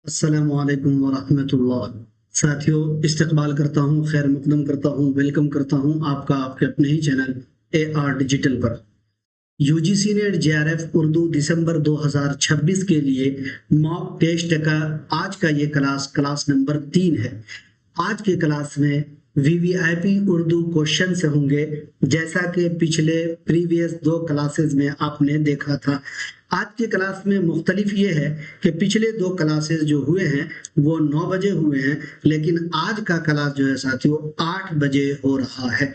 अस्सलामुअलैकुम वरहमतुल्लाह। साथियों, इस्तकबाल करता हूँ, खैर मकदम करता हूँ, वेलकम करता हूँ आपका आपके अपने ही चैनल AR डिजिटल पर। यूजीसी नेट जेआरएफ उर्दू दिसंबर 2026 के लिए मॉक टेस्ट का आज का ये क्लास नंबर 3 है। आज के क्लास में वीवीआईपी उर्दू क्वेश्चन से होंगे, जैसा कि पिछले प्रीवियस 2 क्लासेस में आपने देखा था। आज के क्लास में मुख्तलिफ ये है कि पिछले 2 क्लासेस जो हुए हैं वो 9 बजे हुए हैं, लेकिन आज का क्लास जो है साथियों 8 बजे हो रहा है।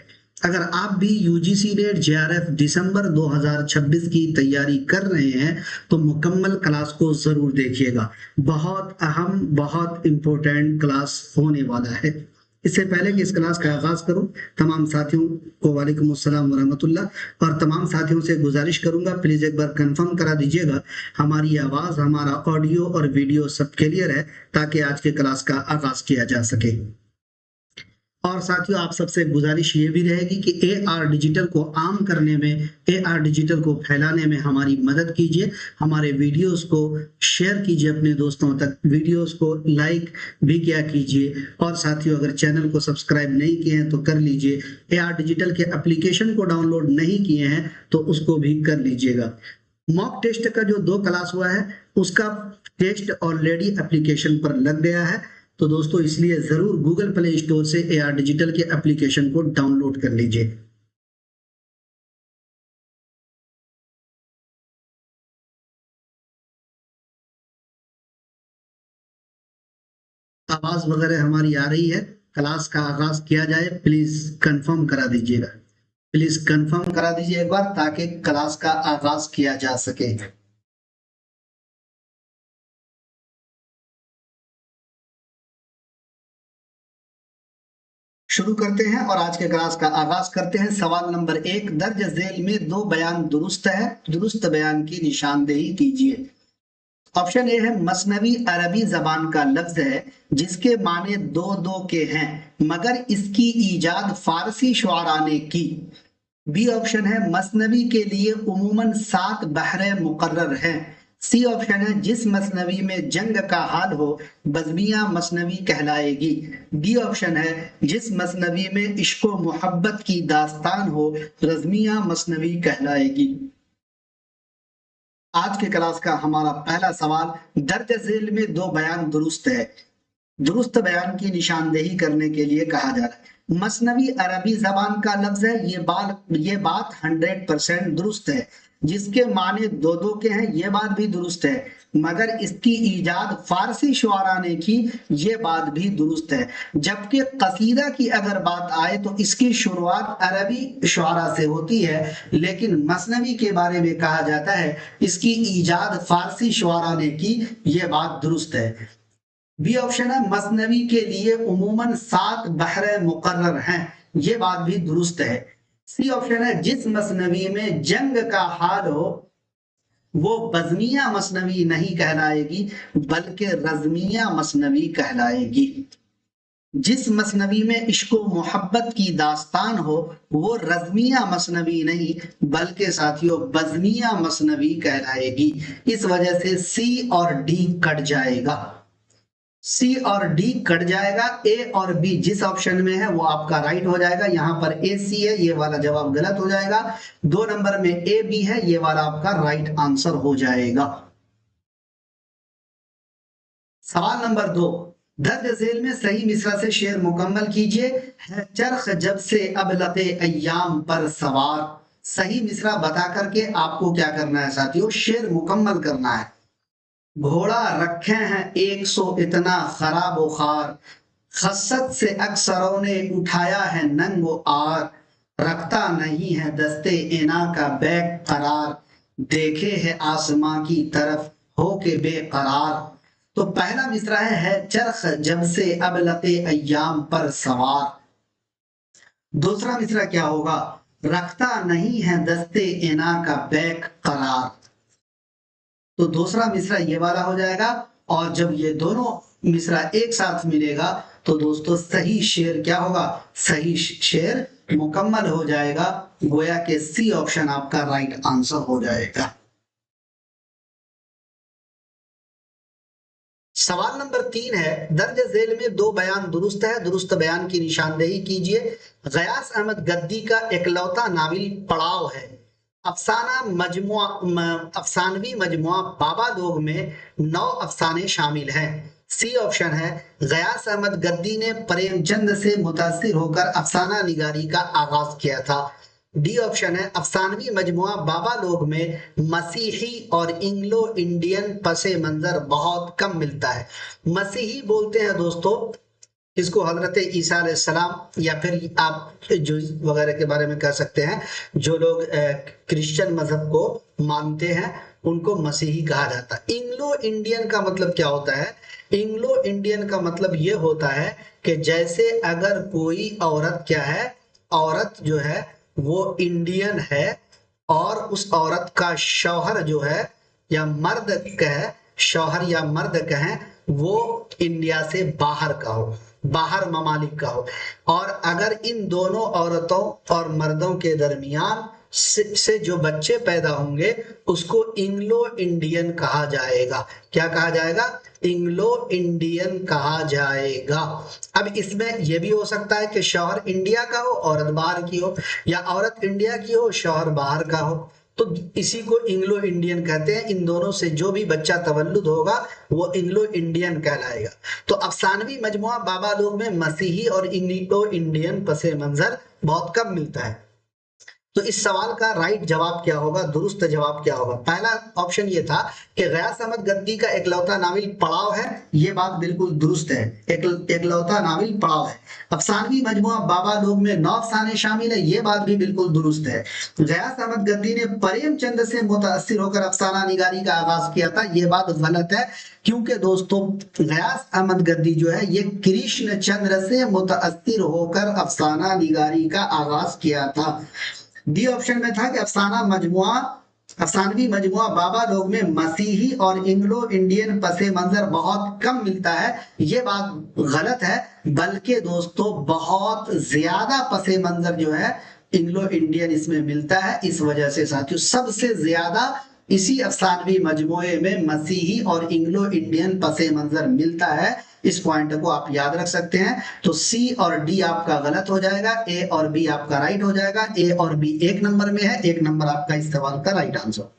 अगर आप भी यूजीसी नेट जेआरएफ दिसंबर 2026 की तैयारी कर रहे हैं तो मुकम्मल क्लास को जरूर देखिएगा। बहुत अहम, बहुत इंपॉर्टेंट क्लास होने वाला है। इससे पहले कि इस क्लास का आगाज करूं, तमाम साथियों को वालेकुम अस्सलाम वरहमतुल्लाह। और तमाम साथियों से गुजारिश करूंगा, प्लीज एक बार कंफर्म करा दीजिएगा हमारी आवाज, हमारा ऑडियो और वीडियो सब क्लियर है, ताकि आज के क्लास का आगाज किया जा सके। और साथियों, आप सबसे गुजारिश ये भी रहेगी कि AR डिजिटल को आम करने में, AR डिजिटल को फैलाने में हमारी मदद कीजिए। हमारे वीडियोस को शेयर कीजिए अपने दोस्तों तक, वीडियोस को लाइक भी किया कीजिए। और साथियों, अगर चैनल को सब्सक्राइब नहीं किए हैं तो कर लीजिए। AR डिजिटल के एप्लीकेशन को डाउनलोड नहीं किए हैं तो उसको भी कर लीजिएगा। मॉक टेस्ट का जो 2 क्लास हुआ है उसका टेस्ट ऑलरेडी एप्लीकेशन पर लग गया है, तो दोस्तों इसलिए जरूर गूगल प्ले स्टोर से AR डिजिटल के एप्लीकेशन को डाउनलोड कर लीजिए। आवाज वगैरह हमारी आ रही है, क्लास का आगाज किया जाए, प्लीज कंफर्म करा दीजिएगा। प्लीज कंफर्म करा दीजिए एक बार, ताकि क्लास का आगाज किया जा सके। शुरू करते हैं और आज के क्लास का आगाज करते हैं। सवाल नंबर 1, दर्ज झेल में 2 बयान दुरुस्त है, दुरुस्त बयान की निशानदेही कीजिए। ऑप्शन ए है, मसनवी अरबी जबान का लफ्ज है जिसके माने दो दो के हैं, मगर इसकी ईजाद फारसी शुआरा ने की। बी ऑप्शन है, मसनवी के लिए उमूमन 7 बहरे मुकर्रर हैं। सी ऑप्शन है, जिस मसनवी में जंग का हाल हो बज़मिया मसनवी कहलाएगी। डी ऑप्शन है, जिस मसनवी में इश्क व मोहब्बत की दास्तान हो रज़मिया मसनवी कहलाएगी। आज के क्लास का हमारा पहला सवाल, दर्ज झेल में 2 बयान दुरुस्त है, दुरुस्त बयान की निशानदेही करने के लिए कहा जा रहा है। मसनवी अरबी जबान का लफ्ज है, ये बात 100% दुरुस्त है। जिसके माने दो दो के हैं, ये बात भी दुरुस्त है, मगर इसकी ईजाद फारसी शुआरा ने की, ये बात भी दुरुस्त है। जबकि कसीदा की अगर बात आए तो इसकी शुरुआत अरबी शुआरा से होती है, लेकिन मसनवी के बारे में कहा जाता है इसकी ईजाद फारसी शुआरा ने की, ये बात दुरुस्त है। बी ऑप्शन है, मसनवी के लिए उमूमन 7 बहरे मुकर्रर हैं, ये बात भी दुरुस्त है। सी ऑप्शन है, जिस मसनवी में जंग का हाल हो वो बज़मिया मसनवी नहीं कहलाएगी बल्कि रज़मिया मसनवी कहलाएगी। जिस मसनवी में इश्क व मोहब्बत की दास्तान हो वो रज़मिया मसनवी नहीं बल्कि साथियों बज़मिया मसनवी कहलाएगी। इस वजह से सी और डी कट जाएगा, सी और डी कट जाएगा। ए और बी जिस ऑप्शन में है वो आपका राइट हो जाएगा। यहां पर ए सी है, ये वाला जवाब गलत हो जाएगा। 2 नंबर में ए बी है, ये वाला आपका राइट आंसर हो जाएगा। सवाल नंबर 2, दर्ज झेल में सही मिसरा से शेर मुकम्मल कीजिए। है चरख जब से अब लगे अय्याम पर सवार। सही मिसरा बता करके आपको क्या करना है साथियों, शेर मुकम्मल करना है। घोड़ा रखे हैं 100 इतना खराब खार, खसत से अक्सरों ने उठाया है नंगो आर, रखता नहीं है दस्ते इना का बैग करार, देखे है आसमां की तरफ हो के बेकरार। तो पहला मिसरा है चरख जब से अब लते अय्याम पर सवार। दूसरा मिसरा क्या होगा, रखता नहीं है दस्ते इना का बैग करार। तो दूसरा मिसरा ये वाला हो जाएगा। और जब ये दोनों मिसरा एक साथ मिलेगा तो दोस्तों सही शेर क्या होगा, सही शेर मुकम्मल हो जाएगा। गोया के सी ऑप्शन आपका राइट आंसर हो जाएगा। सवाल नंबर 3 है, दर्ज झेल में दो बयान दुरुस्त है, दुरुस्त बयान की निशानदेही कीजिए। गयास अहमद गद्दी का इकलौता नावल पड़ाव है। अफसानवी मजमुआ बाबा लोग में 9 अफसाने शामिल हैं। सी ऑप्शन है, गयास अहमद गद्दी ने प्रेमचंद से मुतासिर होकर अफसाना निगारी का आगाज किया था। डी ऑप्शन है, अफसानवी मजमुआ बाबा लोग में मसीही और इंग्लो इंडियन पसे मंजर बहुत कम मिलता है। मसीही बोलते हैं दोस्तों इसको हजरत ईसा अलैहिस्सलाम, या फिर आप जो वगैरह के बारे में कह सकते हैं, जो लोग क्रिश्चियन मजहब को मानते हैं उनको मसीही कहा जाता है। इंग्लो इंडियन का मतलब क्या होता है? इंग्लो इंडियन का मतलब ये होता है कि जैसे अगर कोई औरत क्या है, औरत जो है वो इंडियन है और उस औरत का शौहर जो है या मर्द कहे, शौहर या मर्द कहें, वो इंडिया से बाहर का हो, बाहर ममालिक का हो, और अगर इन दोनों औरतों और मर्दों के दरमियान से जो बच्चे पैदा होंगे उसको इंग्लो इंडियन कहा जाएगा। क्या कहा जाएगा? इंग्लो इंडियन कहा जाएगा। अब इसमें यह भी हो सकता है कि शौहर इंडिया का हो, औरत बाहर की हो, या औरत इंडिया की हो, शौहर बाहर का हो, तो इसी को इंग्लो इंडियन कहते हैं। इन दोनों से जो भी बच्चा तवल्लुद होगा वो इंग्लो इंडियन कहलाएगा। तो अफसानवी मजमुआ बाबा लोग में मसीही और इंग्लो इंडियन पसे मंजर बहुत कम मिलता है। तो इस सवाल का राइट जवाब क्या होगा, दुरुस्त जवाब क्या होगा? पहला ऑप्शन ये था कि गयास अहमद गद्दी का इकलौता नावल पड़ाव है, ये बात बिल्कुल दुरुस्त है, इकलौता नावल पड़ाव है। अफसानवी मजमुआ बाबा लोग में 9 अफसाने शामिल है, ये बात भी बिल्कुल दुरुस्त है। गयास अहमद गद्दी ने प्रेमचंद से मुतासिर होकर अफसाना निगारी का आगाज किया था, ये बात गलत है, क्योंकि दोस्तों गयास अहमद गद्दी जो है ये कृष्ण चंद्र से मुतासिर होकर अफसाना निगारी का आगाज किया था। डी ऑप्शन में था कि अफसानवी मजमुआ बाबा लोग में मसीही और इंग्लो इंडियन पसे मंजर बहुत कम मिलता है, ये बात गलत है, बल्कि दोस्तों बहुत ज्यादा पसे मंजर जो है इंग्लो इंडियन इसमें मिलता है। इस वजह से साथियों सबसे ज्यादा इसी अफसानवी मजमुए में मसीही और इंग्लो इंडियन पसे मंजर मिलता है। इस पॉइंट को आप याद रख सकते हैं। तो सी और डी आपका गलत हो जाएगा, ए और बी आपका राइट हो जाएगा। ए और बी 1 नंबर में है, 1 नंबर आपका इस सवाल का राइट आंसर।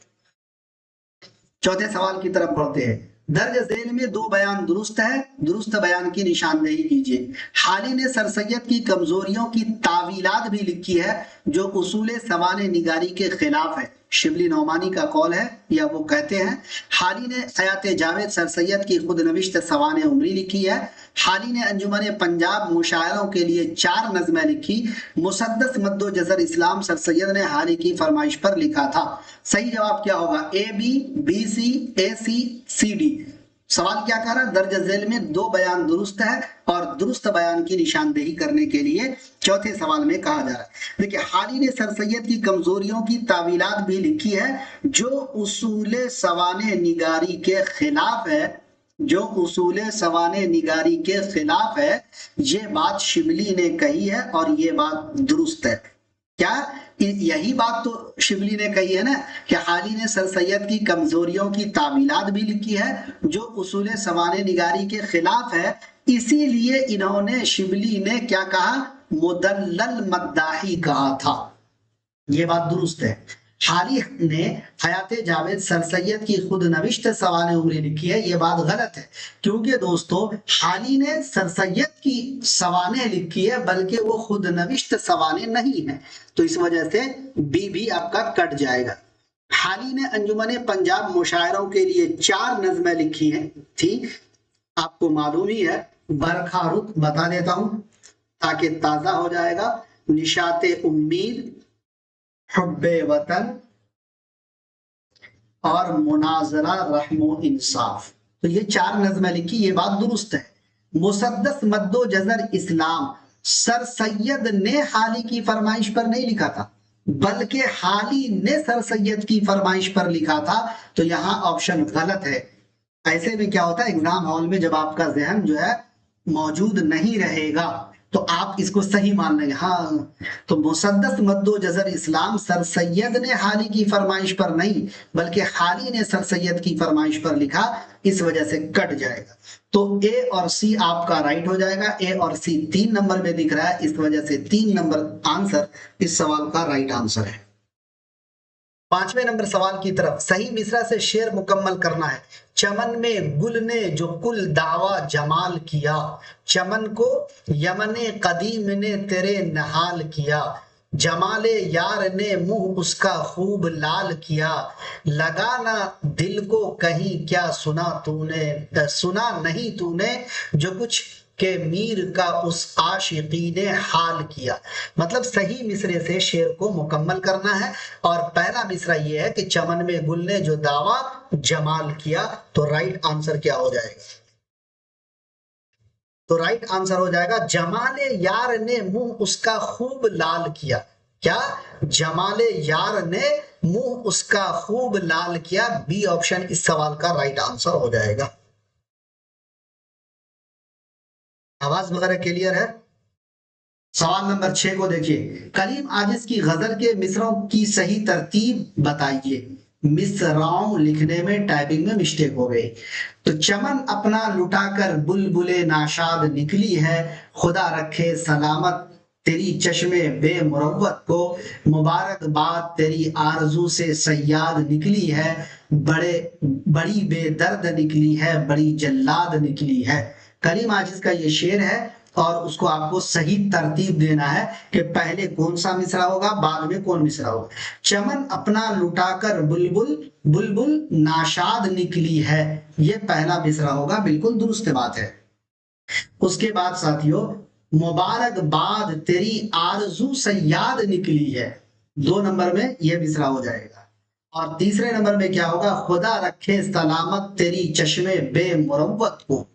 चौथे सवाल की तरफ बढ़ते हैं। दर्ज झेल में 2 बयान दुरुस्त है, दुरुस्त बयान की निशानदेही कीजिए। हाली ने सर सैयद की कमजोरियों की तावीलात भी लिखी है जो उसूले सवाने निगारी के खिलाफ है। शिबली नौमानी का कौल है, या वो कहते हैं। हाली ने हयात जावेद सर सैयद की खुद नविश्त सवाने उमरी लिखी है। हाली ने अंजुमन पंजाब मुशायरों के लिए 4 नज़में लिखी। मुसद्दस मद्दो जज़र इस्लाम सर सैयद ने हाली की फरमाइश पर लिखा था। सही जवाब क्या होगा? A B, B C, A C, C D. सवाल क्या कह रहा है? दर्ज झेल में 2 बयान दुरुस्त है और दुरुस्त बयान की निशानदेही करने के लिए चौथे सवाल में कहा जा रहा है। देखिए, हाली ने सर सैयद की कमजोरियों की तावीलात भी लिखी है जो उसूले सवाने निगारी के खिलाफ है, जो उसूले सवाने निगारी के खिलाफ है। ये बात शिबली ने कही है और ये बात दुरुस्त है। क्या यही बात तो शिबली ने कही है ना कि हाली ने सर सैयद की कमजोरियों की तावीलात भी लिखी है जो उसूले सवाने निगारी के खिलाफ है। इसीलिए इन्होंने, शिबली ने क्या कहा? मुदल्लल मद्दाही कहा था। यह बात दुरुस्त है। हाली ने हयात जावेद सर सैयद की खुद नविश्त सवाने उमरी लिखी है, यह बात गलत है, क्योंकि दोस्तों हाली ने सर सैयद की सवाने लिखी है बल्कि वो खुद नविश्त सवाने नहीं है। तो इस वजह से बी भी आपका कट जाएगा। हाली ने अंजुमन पंजाब मुशायरों के लिए 4 नज़में लिखी है थी। आपको मालूम ही है, बरखा रुत बता देता हूं ताकि ताजा हो जाएगा। निशाते उम्मीद, हुब्बे वतन और मुनाजरा रहमो इंसाफ, तो ये 4 नज़में लिखी, ये बात दुरुस्त है। मुसद्दस मद्दो जज़र इस्लाम सर सैयद ने हाली की फरमाइश पर नहीं लिखा था, बल्कि हाली ने सर सैयद की फरमाइश पर लिखा था। तो यहाँ ऑप्शन गलत है। ऐसे में क्या होता है, एग्जाम हॉल में जब आपका जहन जो है मौजूद नहीं रहेगा तो आप इसको सही मान लेंगे। हाँ, तो मुसद्दस मद्दो जजर इस्लाम सर सैयद ने हाली की फरमाइश पर नहीं बल्कि हाली ने सर सैयद की फरमाइश पर लिखा, इस वजह से कट जाएगा। तो ए और सी आपका राइट हो जाएगा। ए और सी 3 नंबर में दिख रहा है, इस वजह से 3 नंबर आंसर इस सवाल का राइट आंसर है। 5वें नंबर सवाल की तरफ, सही मिसरा से शेर मुकम्मल करना है। चमन में गुल ने जो कुल दावा जमाल किया, चमन को यमने कदीम ने तेरे नहाल किया, जमाले यार ने मुंह उसका खूब लाल किया, लगाना दिल को कहीं क्या सुना तूने, सुना नहीं तूने जो कुछ के मीर का उस आशिकी ने हाल किया। मतलब सही मिसरे से शेर को मुकम्मल करना है और पहला मिसरा यह है कि चमन में गुल ने जो दावा जमाल किया, तो राइट आंसर क्या हो जाएगा? तो राइट आंसर हो जाएगा जमाले यार ने मुंह उसका खूब लाल किया। क्या? जमाले यार ने मुंह उसका खूब लाल किया। बी ऑप्शन इस सवाल का राइट आंसर हो जाएगा। आवाज वगैरह क्लियर है? सवाल नंबर 6 को देखिए, कलीम आजिज की गजल के मिसरों की सही तरतीब बताइए। मिसराओं लिखने में टाइपिंग में मिस्टेक हो गई। तो चमन अपना लुटाकर बुलबुले नाशाद निकली है, खुदा रखे सलामत तेरी चश्मे बेमुरव्वत को, मुबारकबाद तेरी आरजू से सयाद निकली है, बड़े बड़ी बेदर्द निकली है, बड़ी जल्लाद निकली है। करीम आजिज का ये शेर है और उसको आपको सही तरतीब देना है कि पहले कौन सा मिसरा होगा, बाद में कौन मिसरा होगा। चमन अपना लुटाकर बुलबुल बुलबुल नाशाद निकली है, ये पहला मिसरा होगा, बिल्कुल दुरुस्त बात है। उसके बाद साथियों, मुबारकबाद तेरी आरजू सयाद निकली है, 2 नंबर में यह मिसरा हो जाएगा। और तीसरे नंबर में क्या होगा? खुदा रखे सलामत तेरी चश्मे बेमुरव्वत को,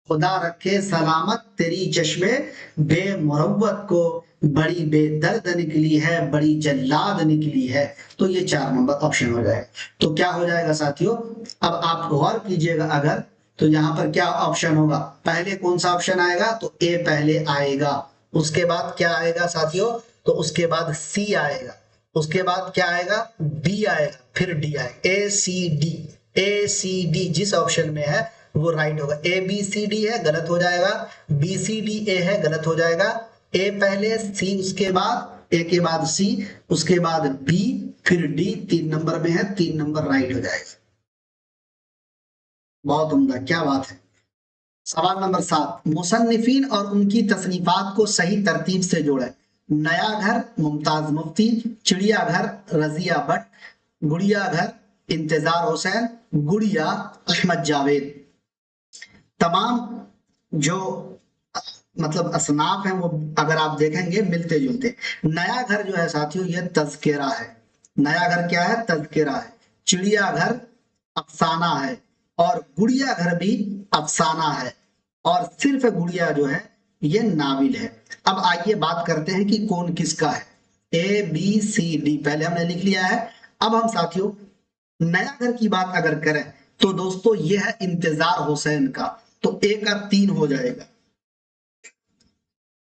खुदा रखे सलामत तेरी चश्मे बेमुरव्वत को, बड़ी बेदर्द निकली है, बड़ी जल्लाद निकली है। तो ये 4 नंबर ऑप्शन हो जाएगा। तो क्या हो जाएगा साथियों? अब आप गौर कीजिएगा, अगर तो यहाँ पर क्या ऑप्शन होगा? पहले कौन सा ऑप्शन आएगा? तो ए पहले आएगा। उसके बाद क्या आएगा साथियों? तो उसके बाद सी आएगा। उसके बाद क्या आएगा? बी आएगा, फिर डी आएगा। ए सी डी, ए सी डी जिस ऑप्शन में है वो राइट होगा। ए बी सी डी है, गलत हो जाएगा। बी सी डी ए है, गलत हो जाएगा। ए पहले, सी उसके बाद, ए के बाद सी, उसके बाद बी, फिर डी 3 नंबर में है, 3 नंबर राइट हो जाएगा। बहुत उम्दा, क्या बात है। सवाल नंबर 7, मुसन्निफीन और उनकी तसनीफात को सही तरतीब से जोड़े। नया घर मुमताज मुफ्ती, चिड़ियाघर रजिया भट्ट, गुड़िया घर इंतजार हुसैन, गुड़िया अहमद जावेद। तमाम जो मतलब असनाफ हैं वो अगर आप देखेंगे मिलते जुलते। नया घर जो है साथियों ये तज़किरा है। नया घर क्या है? तज़किरा है। चिड़ियाघर अफसाना है और गुड़िया घर भी अफसाना है और सिर्फ गुड़िया जो है ये नाविल है। अब आइए बात करते हैं कि कौन किसका है। ए बी सी डी पहले हमने लिख लिया है। अब हम साथियों नया घर की बात अगर करें तो दोस्तों ये है इंतजार हुसैन का, तो ए का 3 हो जाएगा।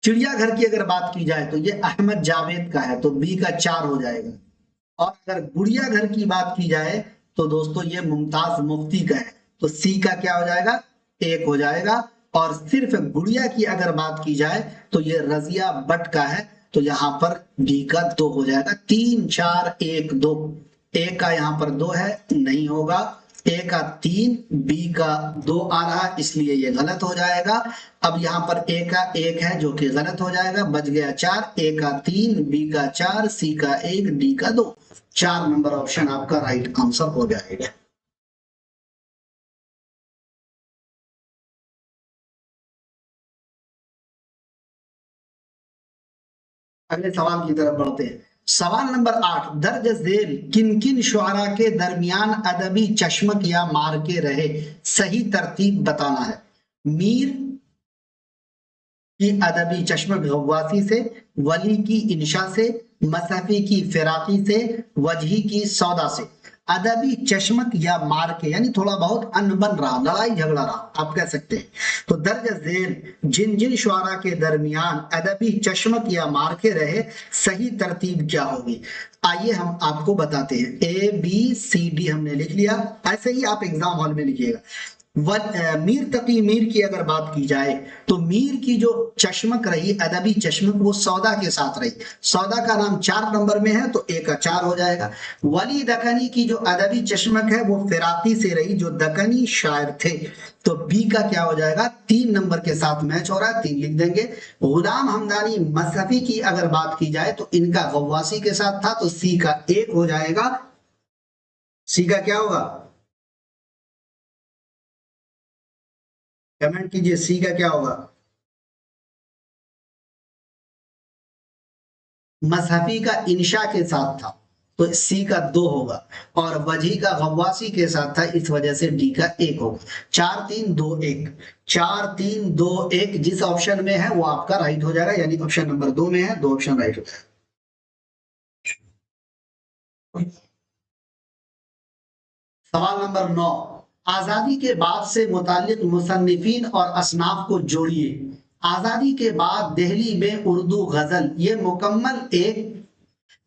चिड़ियाघर की अगर बात की जाए तो ये अहमद जावेद का है, तो बी का 4 हो जाएगा। और अगर गुड़िया घर की बात की जाए तो दोस्तों ये मुमताज मुफ्ती का है, तो सी का क्या हो जाएगा? 1 हो जाएगा। और सिर्फ गुड़िया की अगर बात की जाए तो ये रजिया भट्ट का है, तो यहाँ पर बी का 2 हो जाएगा। 3 4 1 2, ए का यहाँ पर 2 है, नहीं होगा। ए का 3, बी का 2 आ रहा, इसलिए ये गलत हो जाएगा। अब यहाँ पर ए का 1 है जो कि गलत हो जाएगा, बच गया 4। ए का 3, बी का 4, सी का 1, डी का 2। 4 नंबर ऑप्शन आपका राइट आंसर हो जाएगा। अगले सवाल की तरफ बढ़ते हैं। सवाल नंबर 8, दर्ज झेल किन किन शुअरा के दरमियान अदबी चश्मक या मार के रहे, सही तरतीब बताना है। मीर की अदबी चश्मक गवासी से, वली की इंशा से, मसहफी की फिराकी से, वजही की सौदा से। अदबी चशमक या मार के, यानी थोड़ा बहुत अनबन रहा, लड़ाई झगड़ा रहा, आप कह सकते हैं। तो दर्ज झेल जिन जिन शुआरा के दरमियान अदबी चशमक या मार के रहे, सही तरतीब क्या होगी? आइए हम आपको बताते हैं। ABCD हमने लिख लिया, ऐसे ही आप एग्जाम हॉल में लिखिएगा। मीर तकी मीर की अगर बात की जाए तो मीर की जो चश्मक रही, अदबी चश्मक, वो सौदा के साथ रही। सौदा का नाम 4 नंबर में है तो A का 4 हो जाएगा। वली दकनी की जो अदबी चश्मक है वो फिराकी से रही, जो दकनी शायर थे, तो B का क्या हो जाएगा? 3 नंबर के साथ मैच हो रहा है, 3 लिख देंगे। गुलाम हमदानी मसहफी की अगर बात की जाए तो इनका गव्वासी के साथ था, तो C का 1 हो जाएगा। C का क्या होगा? कमेंट कीजिए, सी का क्या होगा? मजहबी का इंशा के साथ था तो सी का 2 होगा, और वजी का गव्वासी के साथ था, इस वजह से डी का 1 होगा। 4-3-2-1, 4-3-2-1 जिस ऑप्शन में है वो आपका राइट हो जाएगा, यानी ऑप्शन नंबर 2 में है, 2 ऑप्शन राइट हो जाएगा। सवाल नंबर 9, आजादी के बाद से मुतालिक मुसन्निफीन और असनाफ को जोड़िए। आजादी के बाद दिल्ली में उर्दू गजल, ये मुकम्मल एक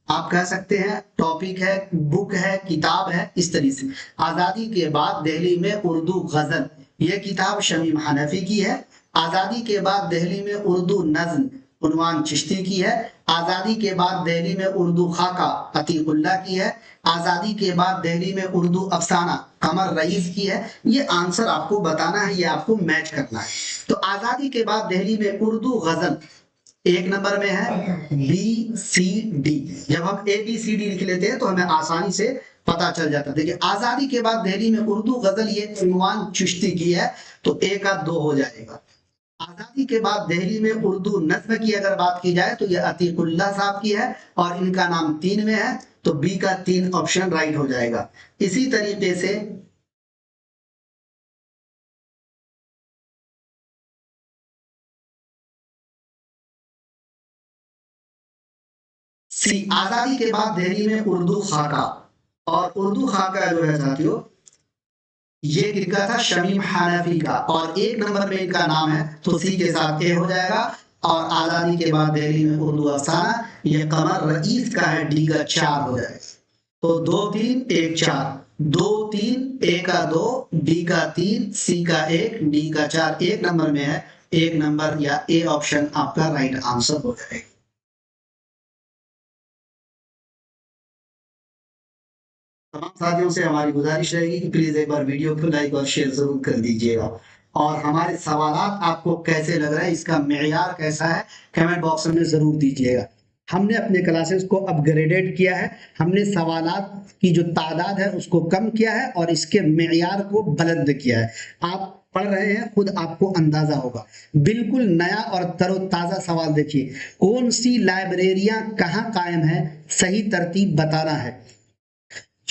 आप कह सकते हैं टॉपिक है, बुक है, किताब है, इस तरीके से। आजादी के बाद दिल्ली में उर्दू गजल, ये किताब शमीम हनफी की है। आजादी के बाद दिल्ली में उर्दू नज्म, उन्वान चिश्ती की है। आजादी के बाद दिल्ली में उर्दू खाका, अतीकुल्ला की है। आजादी के बाद दिल्ली में उर्दू अफसाना, कमर रईस की है। ये आंसर आपको बताना है, ये आपको मैच करना है। तो आजादी के बाद दिल्ली में उर्दू गजल 1 नंबर में है BCD। जब हम ABCD लिख लेते हैं तो हमें आसानी से पता चल जाता है। देखिए, आजादी के बाद दिल्ली में उर्दू गजल, ये उन्वान चिश्ती की है, तो A का 2 हो जाएगा। आजादी के बाद दिल्ली में उर्दू नज्म की अगर बात की जाए तो ये अतीकुल्ला साहब की है, और इनका नाम 3 में है, तो B का 3 ऑप्शन राइट हो जाएगा। इसी तरीके से सी, आजादी के बाद दिल्ली में उर्दू खाका, और उर्दू खाका जो है साथियों, ये किसका था? शमीम हनफी का, और 1 नंबर में इनका नाम है, तो सी के साथ ए हो जाएगा। और आजादी के बाद दिल्ली में उर्दू अफसाना, ये कमर रईस का है, डी का 4 हो जाएगा। तो 2-3-1-4, 2-3, ए का 2, डी का 3, सी का 1, डी का 4, 1 नंबर में है। 1 नंबर या ए ऑप्शन आपका राइट आंसर हो जाएगा। तमाम साथियों से हमारी गुजारिश रहेगी कि प्लीज एक बार वीडियो को लाइक और शेयर जरूर कर दीजिएगा, और हमारे सवालात आपको कैसे लग रहे हैं, इसका मेयार कैसा है, कमेंट बॉक्स में जरूर दीजिएगा। हमने अपने क्लासेस को अपग्रेडेड किया है, हमने सवालात की जो तादाद है उसको कम किया है, और इसके मेयार को बुलंद किया है। आप पढ़ रहे हैं, खुद आपको अंदाजा होगा। बिल्कुल नया और तरोताजा सवाल देखिए, कौन सी लाइब्रेरियां कहाँ कायम है, सही तरतीब बताना है।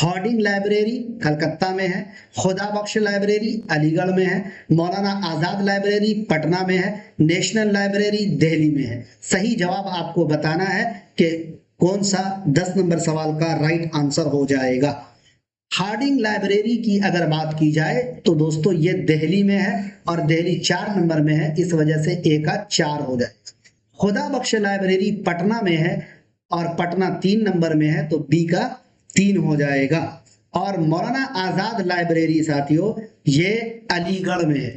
हार्डिंग लाइब्रेरी कलकत्ता में है, खुदा बख्श लाइब्रेरी अलीगढ़ में है, मौलाना आजाद लाइब्रेरी पटना में है, नेशनल लाइब्रेरी दिल्ली में है। सही जवाब आपको बताना है कि कौन सा 10 नंबर सवाल का राइट आंसर हो जाएगा। हार्डिंग लाइब्रेरी की अगर बात की जाए तो दोस्तों ये दिल्ली में है, और दिल्ली 4 नंबर में है, इस वजह से ए का 4 हो जाए। खुदा बख्श लाइब्रेरी पटना में है, और पटना 3 नंबर में है, तो बी का 3 हो जाएगा। और मौलाना आजाद लाइब्रेरी साथियों, ये अलीगढ़ में है।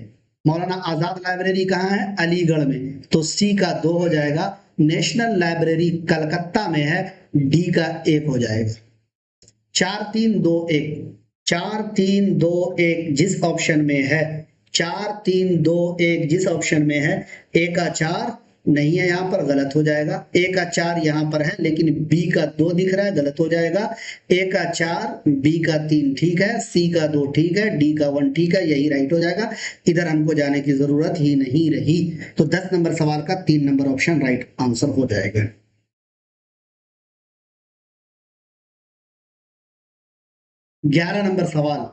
मौलाना आजाद लाइब्रेरी कहाँ है? अलीगढ़ में, तो सी का 2 हो जाएगा। नेशनल लाइब्रेरी कलकत्ता में है, डी का 1 हो जाएगा। 4-3-2-1, 4-3-2-1 जिस ऑप्शन में है, 4-3-2-1 जिस ऑप्शन में है, ए का 4 नहीं है, यहां पर गलत हो जाएगा। ए का 4 यहां पर है, लेकिन बी का 2 दिख रहा है, गलत हो जाएगा। ए का 4, बी का 3 ठीक है, सी का 2 ठीक है, डी का 1 ठीक है, यही राइट हो जाएगा। इधर हमको जाने की जरूरत ही नहीं रही। तो 10 नंबर सवाल का 3 नंबर ऑप्शन राइट आंसर हो जाएगा। 11 नंबर सवाल,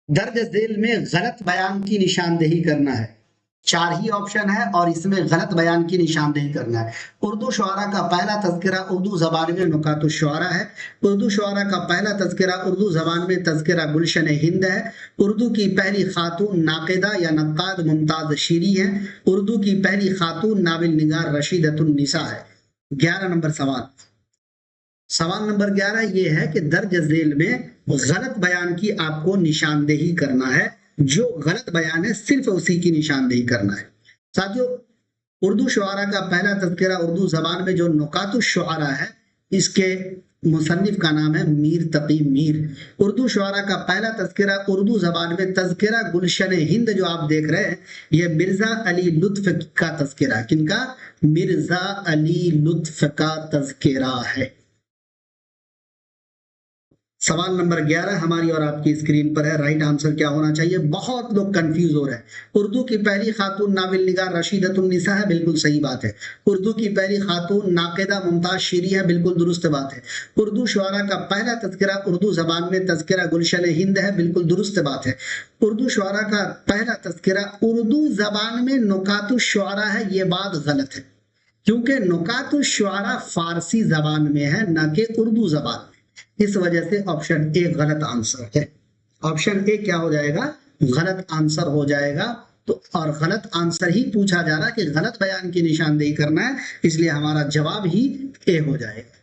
दर्ज झेल में गलत बयान की निशानदेही करना है। चार ही ऑप्शन है और इसमें गलत बयान की निशानदेही करना है। उर्दू शुआरा का पहला तज़किरा उर्दू जबान में नुकातुश शुआरा है। उर्दू शुआरा का पहला तज़किरा उर्दू जबान में तज़किरा गुलशन हिंद है। उर्दू की पहली खातून नाक़िदा या नक्काद मुमताज शीरी है। उर्दू की पहली खातून नाविल निगार रशीदतुन निसा है। 11 नंबर सवाल। सवाल नंबर 11 ये है कि दर्ज झेल में गलत बयान की आपको निशानदेही करना है। जो गलत बयान है सिर्फ उसी की निशानदेही करना है। साथियों, उर्दू शुआरा का पहला तज़किरा उर्दू जबान में जो नुकातुश शुआरा है, इसके मुसन्निफ का नाम है मीर तकी मीर। उर्दू शुआरा का पहला तज़किरा उर्दू जबान में तज़किरा गुलशन हिंद जो आप देख रहे हैं, ये मिर्जा अली लुत्फ का तज़किरा, किनका? मिर्जा अली लुत्फ का तज़किरा है। सवाल नंबर 11 हमारी और आपकी स्क्रीन पर है। राइट आंसर क्या होना चाहिए? बहुत लोग कंफ्यूज हो रहे हैं। उर्दू की पहली खातून नाविल निगार रशीदतुन निसा है, बिल्कुल सही बात है। उर्दू की पहली खातून नाक़िदा मुमताज शीरी है, बिल्कुल दुरुस्त बात है। उर्दू शुआरा का पहला तज़किरा उर्दू जबान में तज़किरा गुलशन हिंद है, बिल्कुल दुरुस्त बात है। उर्दू शुआरा का पहला तज़किरा उर्दू जबान में नुकातुश शुआरा है, ये बात गलत है, क्योंकि नुकातुश शुआरा फारसी जबान में है, न कि उर्दू जबान। इस वजह से ऑप्शन ए गलत आंसर है। ऑप्शन ए क्या हो जाएगा? गलत आंसर हो जाएगा। तो और गलत आंसर ही पूछा जा रहा है कि गलत बयान की निशानदेही करना है, इसलिए हमारा जवाब ही ए हो जाएगा।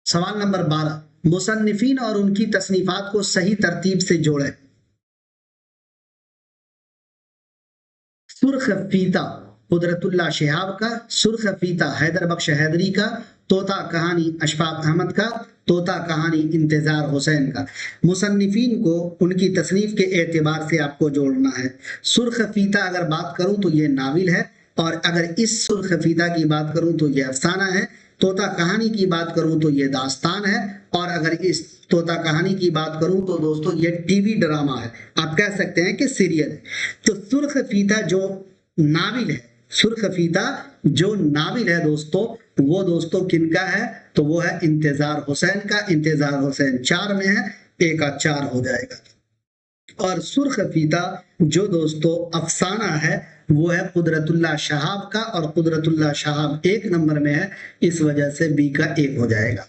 सवाल नंबर 12, मुसन्निफीन और उनकी तसनीफात को सही तरतीब से जोड़ें। सुर्ख फीता कुदरतुल्लाह शिहाब का, सुर्ख फीता हैदर बख्श हैदरी का, तोता कहानी अशफाक अहमद का, तोता कहानी इंतजार हुसैन का। मुसन्निफीन को उनकी तसनीफ के एतबार से आपको जोड़ना है। सुर्ख फीता अगर बात करूं तो ये नाविल है, और अगर इस सुर्ख फीता की बात करूं तो ये अफसाना है। तोता कहानी की बात करूं तो ये दास्तान है, और अगर इस तोता कहानी की बात करूं तो दोस्तों ये टीवी ड्रामा है, आप कह सकते हैं कि सीरियल है। तो सुर्ख फीता जो नाविल है, सुर्ख फीता जो नाविल है दोस्तों, वो दोस्तों किनका है? तो वो है इंतजार हुसैन का। इंतजार हुसैन 4 में है, ए का 4 हो जाएगा। और सुर्ख फीता जो दोस्तों अफसाना है, वो है कुदरतुल्लाह शहाब का, और कुदरतुल्लाह शहाब 1 नंबर में है, इस वजह से बी का 1 हो जाएगा।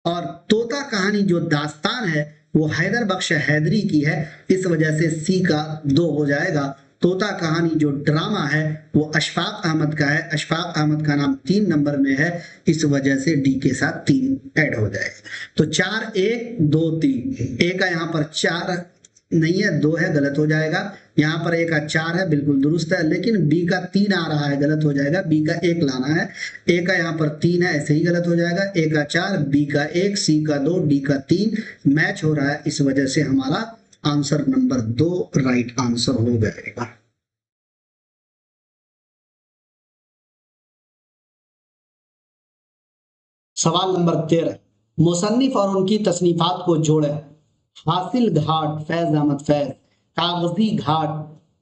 और तोता कहानी जो दास्तान है, वो हैदर बख्श हैदरी की है, इस वजह से सी का 2 हो जाएगा। तोता कहानी जो ड्रामा है वो अशफाक अहमद का है, अशफाक अहमद का नाम 3 नंबर में है, इस वजह से डी के साथ 3 ऐड हो जाएगा। तो 4 1 2 3, ए का यहाँ पर 4 नहीं है, 2 है, गलत हो जाएगा। यहाँ पर ए का 4 है, बिल्कुल दुरुस्त है, लेकिन बी का 3 आ रहा है, गलत हो जाएगा। बी का 1 लाना है। ए का यहाँ पर 3 है, ऐसे ही गलत हो जाएगा। ए का 4, बी का 1, सी का 2, डी का 3 मैच हो रहा है, इस वजह से हमारा आंसर नंबर 2 राइट आंसर हो जाएगा। सवाल नंबर 13, मुसन्निफ और उनकी तसनीफात को जोड़े। हासिल घाट फैज अहमद फैज, कागजी घाट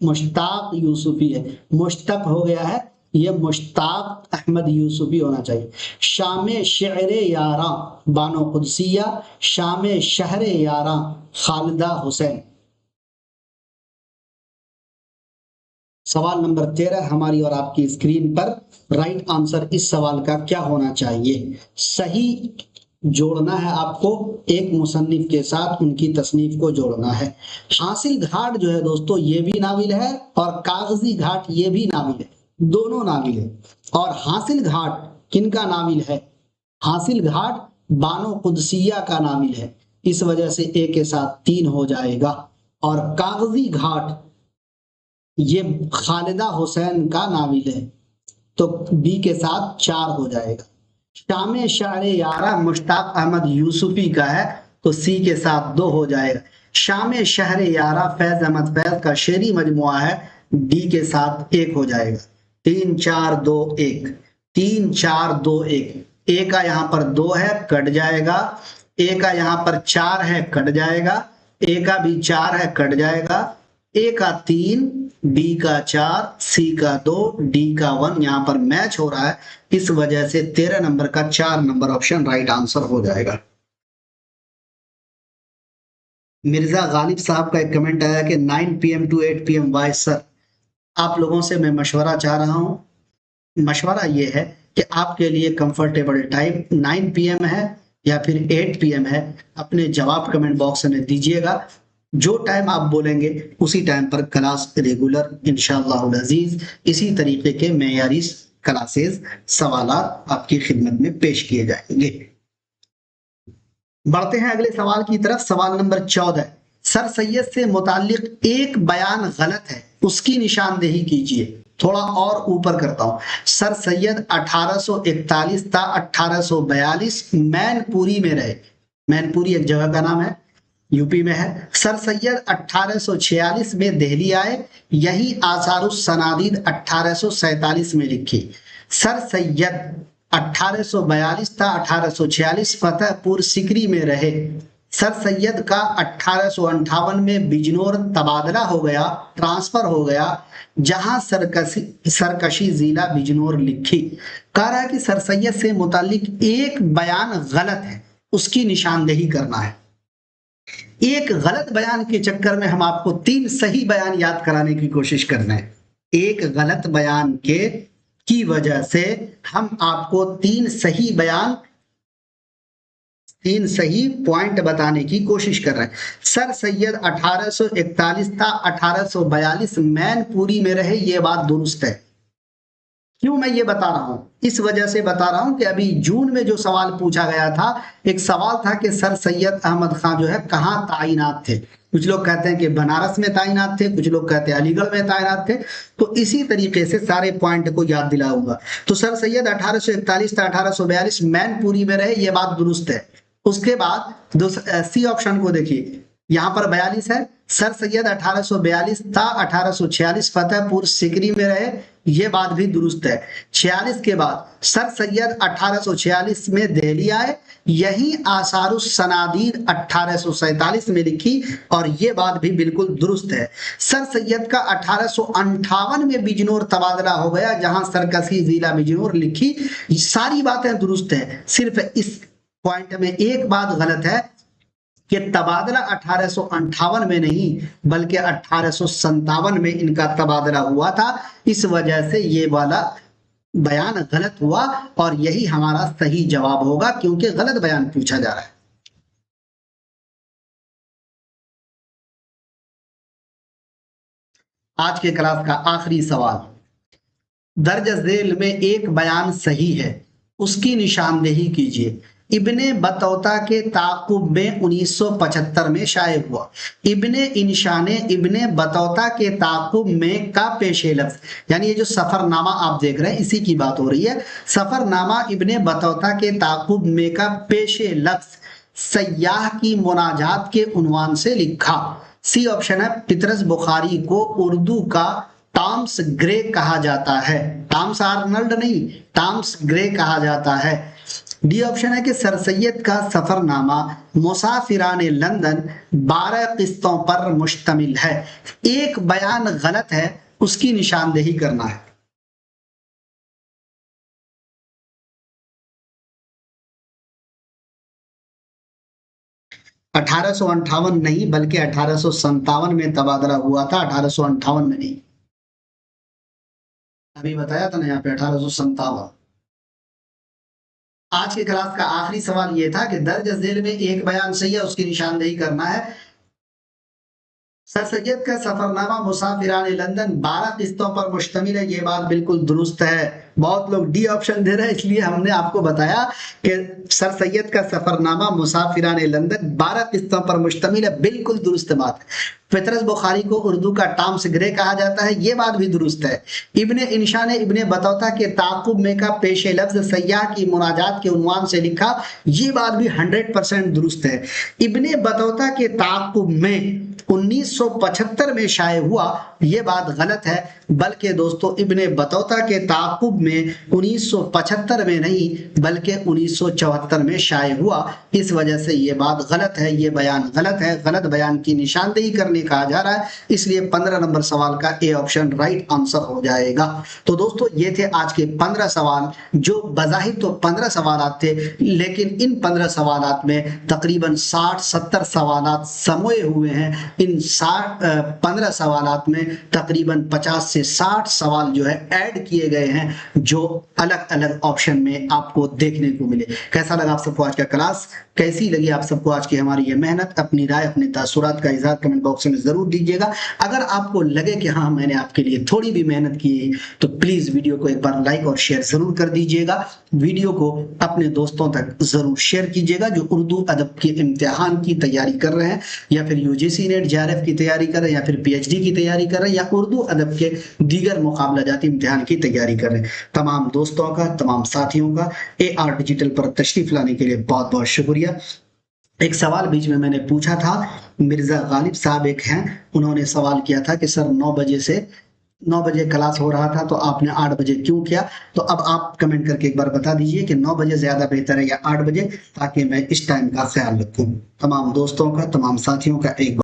मुश्ताक यूसुफी है, मुश्तक हो गया है, ये मुश्ताक अहमद यूसुफी होना चाहिए। शाम शेर यारा बानो कुदसिया, शाम शहर यारा खालिदा हुसैन। सवाल नंबर 13 हमारी और आपकी स्क्रीन पर। राइट आंसर इस सवाल का क्या होना चाहिए? सही जोड़ना है आपको, एक मुसन्निफ के साथ उनकी तसनीफ को जोड़ना है। हासिल घाट जो है दोस्तों, ये भी नाविल है, और कागजी घाट ये भी नाविल है, दोनों नाविल है। और हासिल घाट किनका नाविल है? हासिल घाट बानो कुदसिया का नाविल है, इस वजह से ए के साथ 3 हो जाएगा। और कागजी घाट ये खालिदा हुसैन का नाविल है, तो बी के साथ 4 हो जाएगा। शाम शार यारा मुश्ताक अहमद यूसुफी का है, तो सी के साथ 2 हो जाएगा। शाम शहर यारा फैज अहमद फैज का शेरी मजमुआ है, डी के साथ 1 हो जाएगा। 3 4 2 1, 3 4 2 1, ए का यहाँ पर 2 है, कट जाएगा। ए का यहाँ पर 4 है, कट जाएगा। ए का भी 4 है, कट जाएगा। ए का 3, बी का 4, सी का 2, डी का 1 यहाँ पर मैच हो रहा है, इस वजह से 13 नंबर का 4 नंबर ऑप्शन राइट आंसर हो जाएगा। मिर्जा गालिब साहब का एक कमेंट आया कि 9 PM to 8 PM why sir. आप लोगों से मैं मशवरा चाह रहा हूं। मशवरा ये है कि आपके लिए कंफर्टेबल टाइम 9 PM है या फिर 8 PM है, अपने जवाब कमेंट बॉक्स में दीजिएगा। जो टाइम आप बोलेंगे उसी टाइम पर क्लास रेगुलर इंशाअल्लाह अजीज इसी तरीके के मेयारी क्लासेस सवालात आपकी खिदमत में पेश किए जाएंगे। बढ़ते हैं अगले सवाल की तरफ। सवाल नंबर 14, सर सैयद से मुताल्लिक एक बयान गलत है, उसकी निशानदेही कीजिए। थोड़ा और ऊपर करता हूं। सर सैयद 1841 था 1842 मैनपुरी में रहे। मैनपुरी एक जगह का नाम है, यूपी में है। सर सैयद 1846 में दिल्ली आए, यही आसारुस सनादीद 1847 में लिखी। सर सैयद 1842 था 1846 फतेहपुर सिकरी में रहे। सर सैयद का 1858 में बिजनौर तबादला हो गया, ट्रांसफर हो गया, जहां सरकशी जिला बिजनौर लिखी। कह रहा है कि सर सैयद से मुतालिक एक बयान गलत है, उसकी निशानदेही करना है। एक गलत बयान के चक्कर में हम आपको 3 सही बयान याद कराने की कोशिश कर रहे हैं। एक गलत बयान की वजह से हम आपको 3 सही बयान, 3 सही पॉइंट बताने की कोशिश कर रहे हैं। सर सैयद 1841 था 1842 मैनपुरी में रहे, ये बात दुरुस्त है। क्यों मैं ये बता रहा हूं? इस वजह से बता रहा हूं कि अभी जून में जो सवाल पूछा गया था, एक सवाल था कि सर सैयद अहमद खान जो है कहां ताइनात थे। कुछ लोग कहते हैं कि बनारस में ताइनात थे, कुछ लोग कहते हैं अलीगढ़ में ताइनात थे। तो इसी तरीके से सारे पॉइंट को याद दिलाऊंगा। तो सर सैयद 1841 था 1842 मैनपुरी में रहे, ये बात दुरुस्त है। उसके बाद सी ऑप्शन को देखिए, यहां पर 42 है। सर सैयद 1842 था 1846 फतेहपुर सिकरी में रहे, ये बात भी दुरुस्त है। 46 के बाद सर सैयद 1846 में दिल्ली आए, यही आसारुस सनादीद 1847 में लिखी, और ये बात भी बिल्कुल दुरुस्त है। सर सैयद का 1858 में बिजनौर तबादला हो गया, जहां सरकशी जिला बिजनौर लिखी। सारी बातें दुरुस्त है, सिर्फ इस पॉइंट में एक बात गलत है कि तबादला 1858 में नहीं बल्कि 1857 में इनका तबादला हुआ था। इस वजह से ये वाला बयान गलत हुआ, और यही हमारा सही जवाब होगा, क्योंकि गलत बयान पूछा जा रहा है। आज के क्लास का आखिरी सवाल, दर्ज झेल में एक बयान सही है, उसकी निशानदेही कीजिए। इब्ने बतौता के ताकुब में 1975 में शाये हुआ। इब्ने इंशान इब्ने बतौता के ताकुब में का पेशे लफ्ज, यानी ये जो सफरनामा आप देख रहे हैं इसी की बात हो रही है। सफरनामा इब्ने बतौता के ताकुब में का पेशे लफ्ज सयाह की मुनाजात के उन्वान से लिखा। सी ऑप्शन है। पितरस बुखारी को उर्दू का टॉम्स ग्रे कहा जाता है, टॉम्स आर्नल्ड नहीं, टॉम्स ग्रे कहा जाता है। डी ऑप्शन है कि सर सैयद का सफरनामा मुसाफिरान लंदन 12 किस्तों पर मुश्तमिल है। एक बयान गलत है, उसकी निशानदेही करना है। अठारह नहीं बल्कि 1857 में तबादला हुआ था, 1858 में नहीं। अभी बताया था ना यहाँ पे 1857। आज के क्लास का आखिरी सवाल ये था कि दर्ज झेल में एक बयान सही है, उसकी निशानदेही करना है। सर सैयद का सफरनामा मुसाफिरान लंदन 12 किस्तों पर मुश्तमिल है, ये बात बिल्कुल दुरुस्त है। बहुत लोग डी ऑप्शन दे रहे हैं, इसलिए हमने आपको बताया कि सर सैयद का सफरनामा मुसाफिरान लंदन 12 किस्तों पर मुश्तमिल है, बिल्कुल दुरुस्त बात है। पितरस बुखारी को उर्दू का टॉम्स ग्रे कहा जाता है, ये बात भी दुरुस्त है। इब्ने इंशान इब्ने बतौता के ताकुब में का पेशे लफ्ज सयाह की मुनाजात के उन्वान से लिखा, ये बात भी 100% दुरुस्त है। इब्ने बतौता के ताकुब में 1975 में शाये हुआ, ये बात गलत है। बल्कि दोस्तों इब्ने बतूता के ताक़ुब में 1975 में नहीं बल्कि 1974 में शाये हुआ। इस वजह से ये बात गलत है, ये बयान गलत है, गलत बयान की निशानदेही करने कहा जा रहा है। इसलिए 15 नंबर सवाल का ए ऑप्शन राइट आंसर हो जाएगा। तो दोस्तों ये थे आज के 15 सवाल, जो बज़ाहिर तो 15 सवालात थे, लेकिन इन 15 सवालात में तकरीबन 60-70 सवालात समोए हुए हैं। इन 15 सवालात में तकरीबन 50 से 60 सवाल जो है ऐड किए गए हैं, जो अलग अलग ऑप्शन में आपको देखने को मिले। कैसा लगा आप सबको आज का क्लास, कैसी लगी आप सबको आज की हमारी ये मेहनत? अपनी राय, अपने तासुरात का इज़हार कमेंट बॉक्स में जरूर दीजिएगा। अगर आपको लगे कि हाँ मैंने आपके लिए थोड़ी भी मेहनत की है, तो प्लीज वीडियो को एक बार लाइक और शेयर जरूर कर दीजिएगा। वीडियो को अपने दोस्तों तक जरूर शेयर कीजिएगा जो उर्दू अदब के इम्तिहान की तैयारी कर रहे हैं, या फिर यूजीसी नेट जेआरएफ की तैयारी कर रहे हैं, या फिर पीएचडी की तैयारी कर रहे हैं, या उर्दू अदब के दीगर मुकाबला जाती इम्तिहान की तैयारी कर रहे हैं। तमाम दोस्तों का, तमाम साथियों का AR डिजिटल पर तशरीफ लाने के लिए बहुत बहुत शुक्रिया। एक सवाल बीच में मैंने पूछा था, मिर्जा गालिब साहब एक हैं, उन्होंने सवाल किया था कि सर 9 बजे क्लास हो रहा था तो आपने 8 बजे क्यों किया? तो अब आप कमेंट करके एक बार बता दीजिए कि 9 बजे ज्यादा बेहतर है या 8 बजे, ताकि मैं इस टाइम का ख्याल रखूं। तमाम दोस्तों का, तमाम साथियों का एक